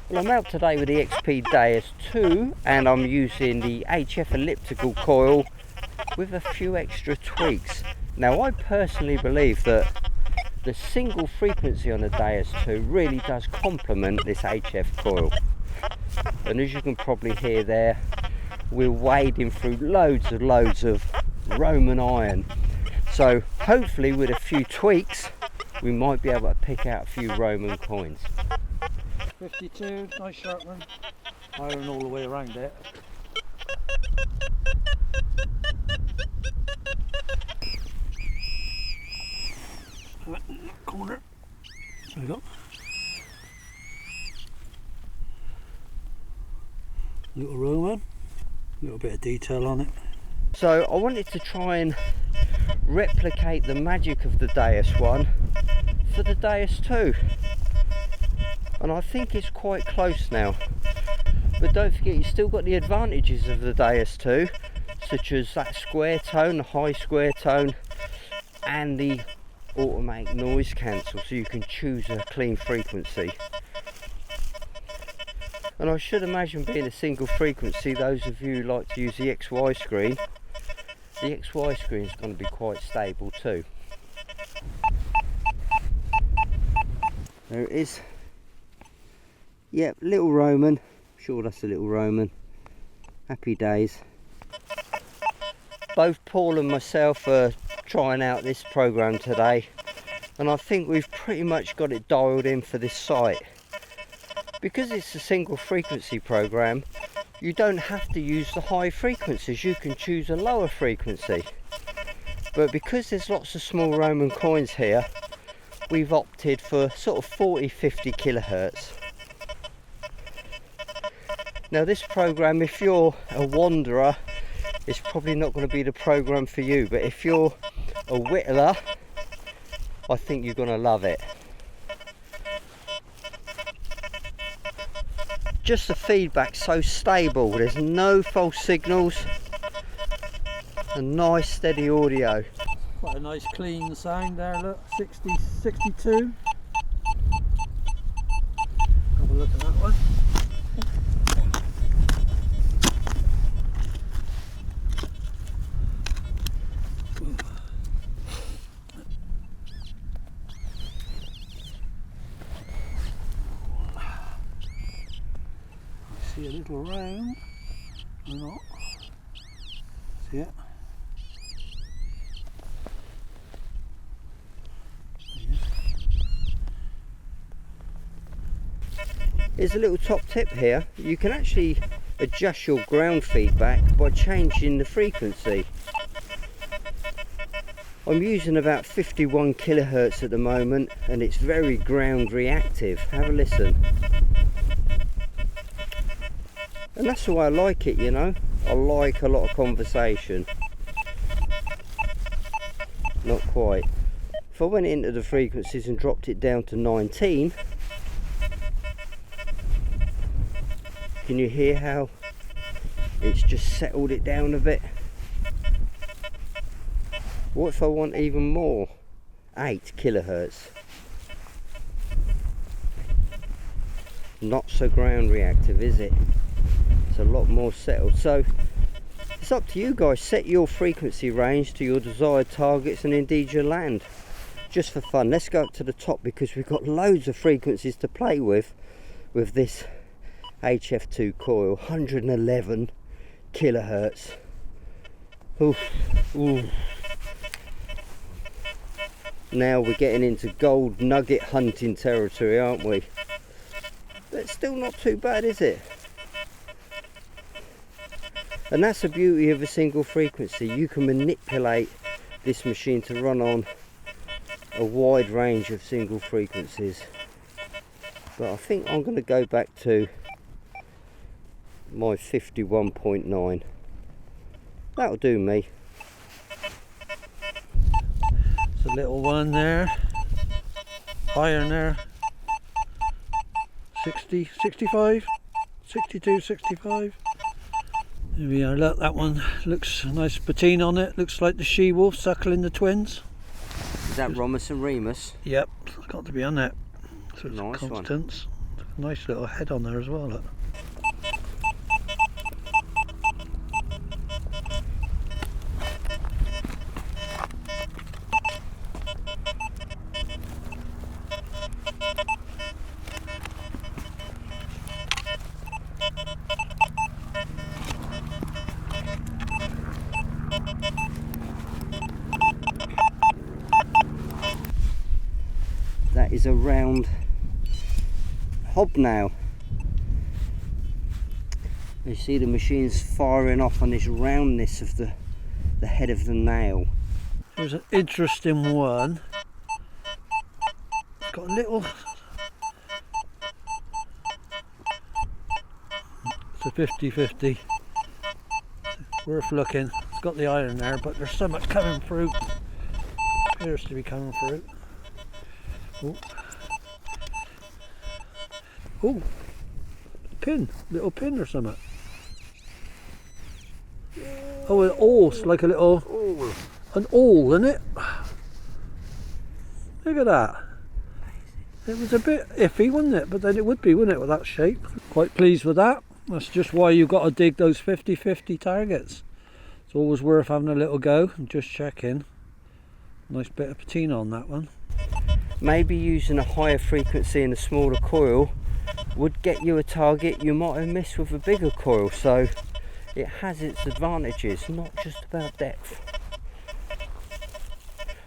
Well, I'm out today with the XP DEUS II and I'm using the HF elliptical coil with a few extra tweaks. Now, I personally believe that the single frequency on the DEUS II really does complement this HF coil. And as you can probably hear there, we're wading through loads of Roman iron. So hopefully with a few tweaks, we might be able to pick out a few Roman coins. 52, nice sharp one. Iron all the way around it. Right in that corner. There we go. Little Roman, a little bit of detail on it. So I wanted to try and replicate the magic of the DEUS one for the DEUS II. And I think it's quite close now. But don't forget, you've still got the advantages of the DEUS II, such as that square tone, the high square tone, and the automatic noise cancel, so you can choose a clean frequency. And I should imagine, being a single frequency, those of you who like to use the XY screen, the XY screen is going to be quite stable too. There it is. Yep, little Roman. I'm sure that's a little Roman. Happy days. Both Paul and myself are trying out this program today, and I think we've pretty much got it dialed in for this site. Because it's a single frequency program, you don't have to use the high frequencies, you can choose a lower frequency. But because there's lots of small Roman coins here, we've opted for sort of 40-50 kilohertz. Now this program, if you're a wanderer, it's probably not going to be the program for you, but if you're a whittler, I think you're going to love it. Just the feedback so stable, there's no false signals, a nice steady audio. Quite a nice clean sound there, look, 60, 62. Have a look at that one. See a little round, or not? See it? Here's a little top tip here. You can actually adjust your ground feedback by changing the frequency. I'm using about 51 kilohertz at the moment, and it's very ground reactive. Have a listen. And that's the way I like it, you know. I like a lot of conversation. Not quite. If I went into the frequencies and dropped it down to 19, can you hear how it's just settled it down a bit? What if I want even more? 8 kilohertz. Not so ground reactive, is it? It's a lot more settled. So it's up to you guys. Set your frequency range to your desired targets and indeed your land, just for fun. Let's go up to the top because we've got loads of frequencies to play with this HF2 coil. 111 kilohertz. Oof. Ooh. Now we're getting into gold nugget hunting territory, aren't we? But it's still not too bad, is it? And that's the beauty of a single frequency. You can manipulate this machine to run on a wide range of single frequencies. But I think I'm going to go back to my 51.9. That'll do me. It's a little one there. Iron there. 60, 65, 62, 65. There we are, look, that one looks a nice patina on it, looks like the she-wolf suckling the twins. Is that Romus and Remus? Yep, it's got to be on that. So it's nice constants. one. Nice little head on there as well, look. That is a round hobnail. You see the machine's firing off on this roundness of the head of the nail. There's an interesting one. It's got a little... It's a 50-50. Worth looking. It's got the iron there, but there's so much coming through. Appears to be coming through. Oh. Oh. Pin. Little pin or something. Oh, an awl. It's like a little... An awl, isn't it? Look at that. It was a bit iffy, wasn't it? But then it would be, wouldn't it, with that shape? Quite pleased with that. That's just why you've got to dig those 50-50 targets. It's always worth having a little go and just checking. Nice bit of patina on that one. Maybe using a higher frequency and a smaller coil would get you a target you might have missed with a bigger coil, so it has its advantages, not just about depth.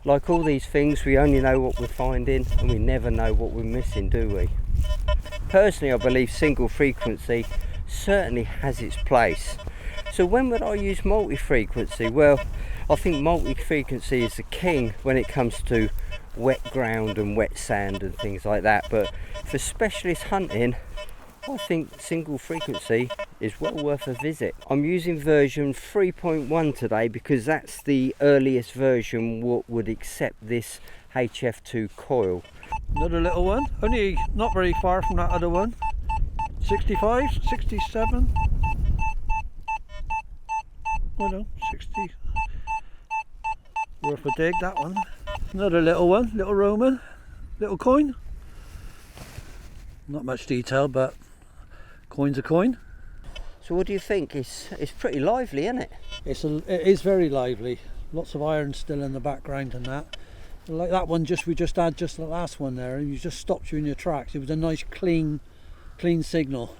Like all these things, we only know what we're finding and we never know what we're missing, do we? Personally, I believe single frequency certainly has its place. So when would I use multi-frequency? Well, I think multi-frequency is the king when it comes to wet ground and wet sand and things like that, but for specialist hunting I think single frequency is well worth a visit. I'm using version 3.1 today because that's the earliest version what would accept this HF2 coil. Another little one, only not very far from that other one. 65, 67. Oh no, 60. Worth a dig, that one. Another little one, little Roman, little coin. Not much detail, but coin's a coin. So what do you think? It's pretty lively, isn't it? It is very lively. Lots of iron still in the background and that. Like that one we just had just the last one there, and you just stopped you in your tracks. It was a nice clean signal.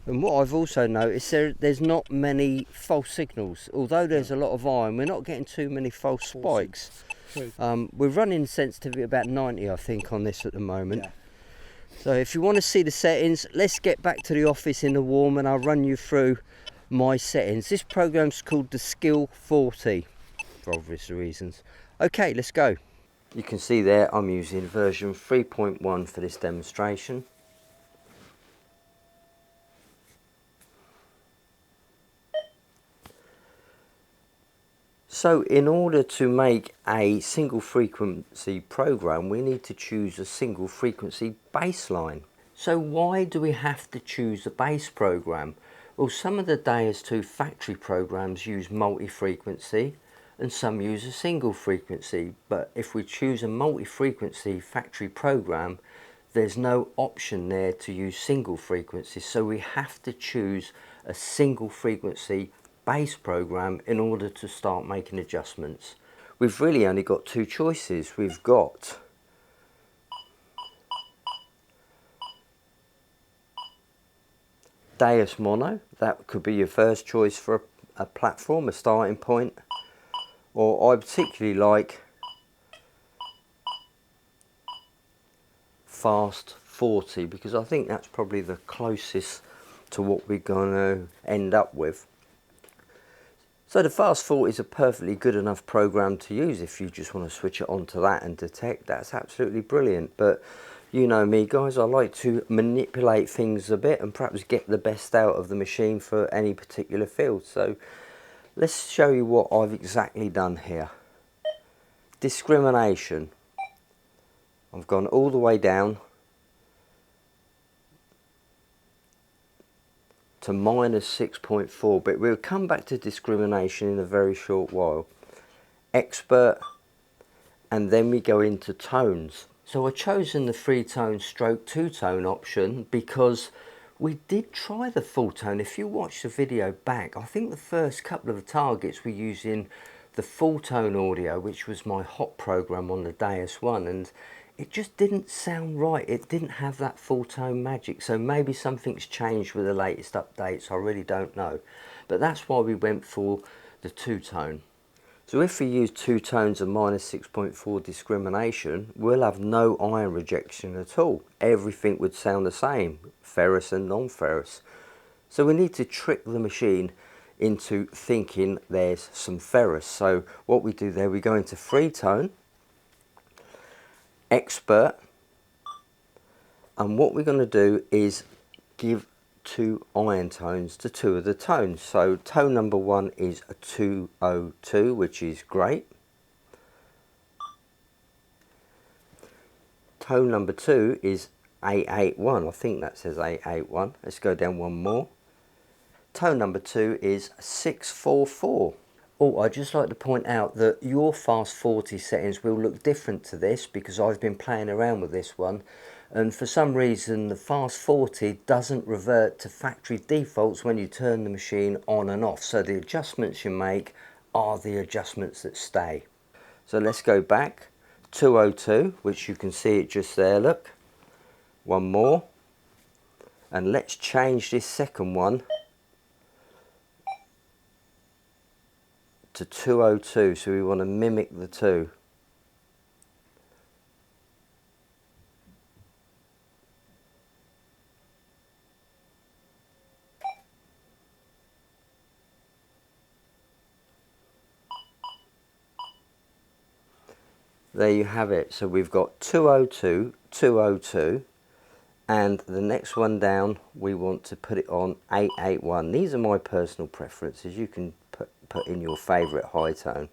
And what I've also noticed, there's not many false signals. Although there's a lot of iron, we're not getting too many false spikes. We're running sensitivity about 90, I think, on this at the moment. Yeah. So if you want to see the settings, let's get back to the office in the warm and I'll run you through my settings. This program's called the Skill 40 for obvious reasons. Okay, let's go. You can see there I'm using version 3.1 for this demonstration. So in order to make a single frequency program, we need to choose a single frequency baseline. So why do we have to choose a base program? Well, some of the DEUS II factory programs use multi-frequency and some use a single frequency. But if we choose a multi-frequency factory program, there's no option there to use single frequency. So we have to choose a single frequency base program in order to start making adjustments. We've really only got two choices. We've got DEUS Mono, that could be your first choice for a platform, a starting point, or I particularly like Fast 40 because I think that's probably the closest to what we're going to end up with. So the Fast 40 is a perfectly good enough program to use if you just want to switch it onto that and detect. That's absolutely brilliant. But you know me guys, I like to manipulate things a bit and perhaps get the best out of the machine for any particular field. So let's show you what I've exactly done here. Discrimination. I've gone all the way down to -6.4, but we'll come back to discrimination in a very short while. Expert, and then we go into tones. So I've chosen the 3-tone stroke 2-tone option because we did try the full tone. If you watch the video back, I think the first couple of targets were using the full tone audio, which was my hot program on the Deus I, and it just didn't sound right. It didn't have that full tone magic. So maybe something's changed with the latest updates. I really don't know. But that's why we went for the 2-tone. So if we use 2 tones of -6.4 discrimination, we'll have no iron rejection at all. Everything would sound the same, ferrous and non-ferrous. So we need to trick the machine into thinking there's some ferrous. So what we do there, we go into 3-tone, expert, and what we're going to do is give 2 iron tones to 2 of the tones. So tone number 1 is a 202, which is great. Tone number 2 is 881. I think that says 881. Let's go down one more. Tone number 2 is 644. Oh, I'd just like to point out that your fast 40 settings will look different to this because I've been playing around with this one, and for some reason the fast 40 doesn't revert to factory defaults when you turn the machine on and off. So the adjustments you make are the adjustments that stay. So let's go back. 202, which you can see it just there, look. One more. And let's change this second one to 202, so we want to mimic the 2. There you have it. So we've got 202, 202, and the next one down we want to put it on 881. These are my personal preferences. You can put in your favourite high tone.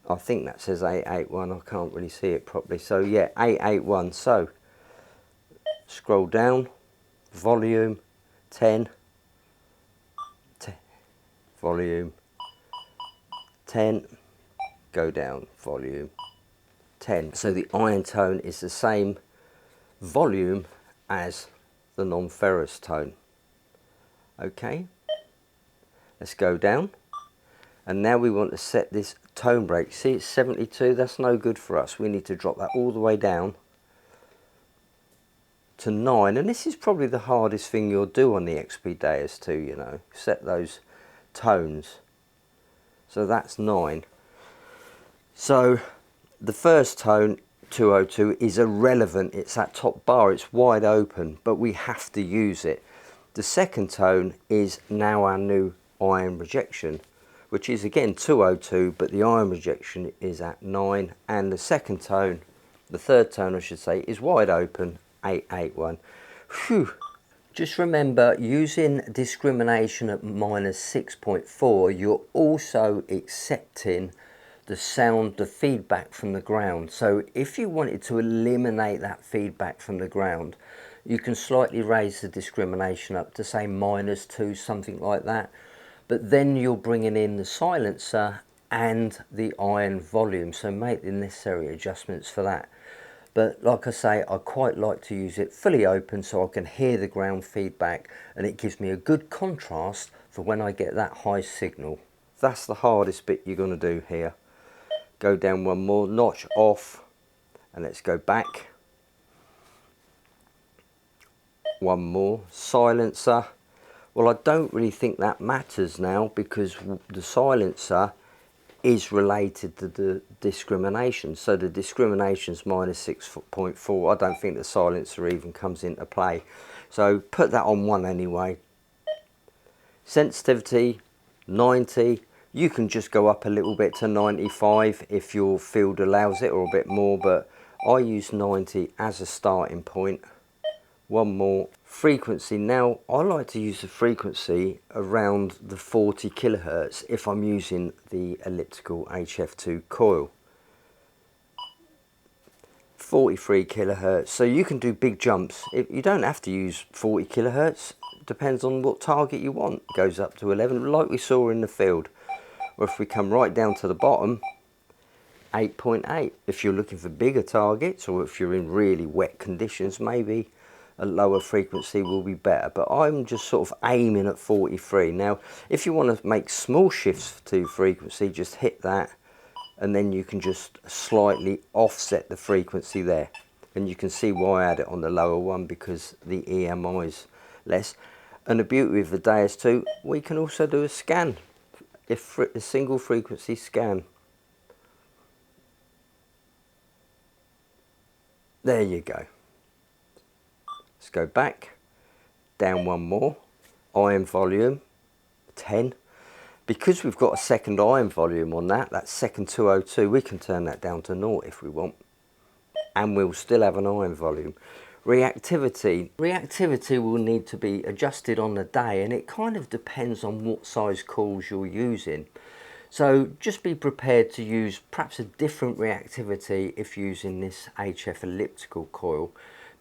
I think that says 881. I can't really see it properly. So yeah, 881. So scroll down, volume 10, volume 10, go down, volume 10. So the iron tone is the same volume as the non-ferrous tone. Okay, let's go down, and now we want to set this tone break. See, it's 72. That's no good for us. We need to drop that all the way down to 9, and this is probably the hardest thing you'll do on the XP Deus II, you know, set those tones. So that's 9. So the first tone, 202, is irrelevant. It's that top bar, it's wide open, but we have to use it. The second tone is now our new iron rejection, which is again 202, but the iron rejection is at 9, and the second tone, the third tone I should say, is wide open, 881. Phew. Just remember, using discrimination at -6.4, you're also accepting the sound, the feedback from the ground. So if you wanted to eliminate that feedback from the ground, you can slightly raise the discrimination up to say -2, something like that. But then you're bringing in the silencer and the iron volume, so make the necessary adjustments for that. But like I say, I quite like to use it fully open so I can hear the ground feedback, and it gives me a good contrast for when I get that high signal. That's the hardest bit you're going to do here. Go down one more, notch off, and let's go back. One more, silencer. Well, I don't really think that matters now because the silencer is related to the discrimination. So the discrimination's -6.4. I don't think the silencer even comes into play. So put that on 1 anyway. Sensitivity 90. You can just go up a little bit to 95 if your field allows it, or a bit more, but I use 90 as a starting point. One more. Frequency. Now I like to use the frequency around the 40 kilohertz if I'm using the elliptical HF2 coil. 43 kilohertz, so you can do big jumps. You don't have to use 40 kilohertz, depends on what target you want. It goes up to 11 like we saw in the field. Or if we come right down to the bottom, 8.8. If you're looking for bigger targets, or if you're in really wet conditions, maybe a lower frequency will be better, but I'm just sort of aiming at 43. Now if you want to make small shifts to frequency, just hit that, and then you can just slightly offset the frequency there, and you can see why I had it on the lower one, because the EMI is less. And the beauty of the DEUS II, we can also do a scan, a single frequency scan. There you go. Let's go back, down one more, iron volume, 10. Because we've got a second iron volume on that second 202, we can turn that down to 0 if we want, and we'll still have an iron volume. Reactivity will need to be adjusted on the day, and it kind of depends on what size coils you're using. So just be prepared to use perhaps a different reactivity if using this HF elliptical coil,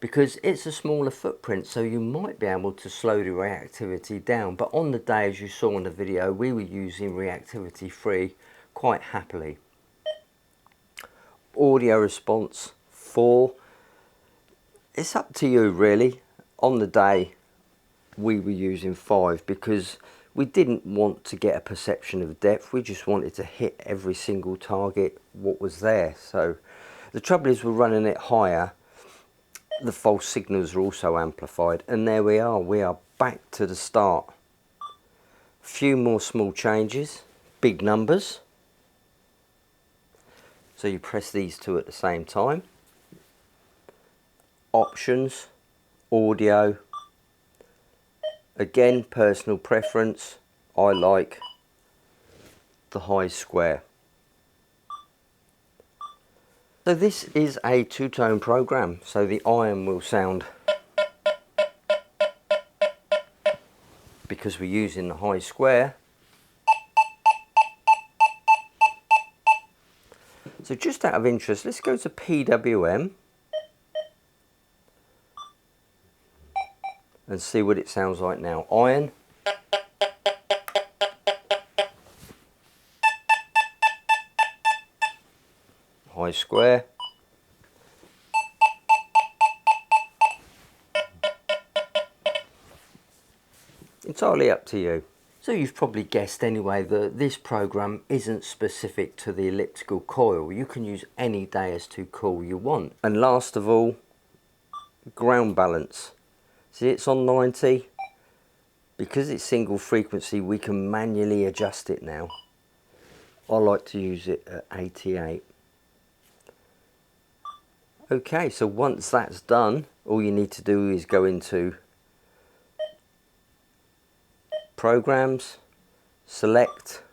because it's a smaller footprint, so you might be able to slow the reactivity down. But on the day, as you saw in the video, we were using reactivity free quite happily. Audio response 4. It's up to you really. On the day we were using 5 because we didn't want to get a perception of depth, we just wanted to hit every single target what was there. So the trouble is, we're running it higher, the false signals are also amplified, and there we are back to the start. Few more small changes, big numbers, so you press these two at the same time. Options, audio, again personal preference, I like the high square. So this is a two-tone program, so the iron will sound, because we're using the high square. So just out of interest, let's go to PWM and see what it sounds like now. Iron. High square. Entirely up to you. So you've probably guessed anyway that this program isn't specific to the elliptical coil. You can use any DEUS II coil you want. And last of all, ground balance. See, it's on 90. Because it's single frequency, we can manually adjust it now. I like to use it at 88. Okay, so once that's done, all you need to do is go into Programs, select,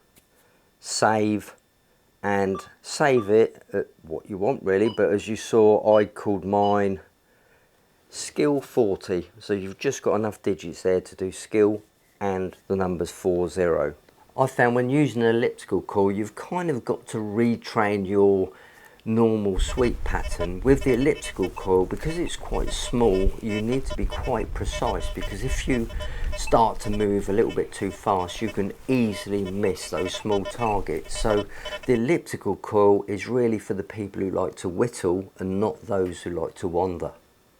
save, and save it at what you want really, but as you saw, I called mine skill 40, so you've just got enough digits there to do skill and the numbers 40. I found when using an elliptical coil, you've kind of got to retrain your normal sweep pattern. With the elliptical coil, because it's quite small, you need to be quite precise, because if you start to move a little bit too fast, you can easily miss those small targets. So the elliptical coil is really for the people who like to whittle and not those who like to wander.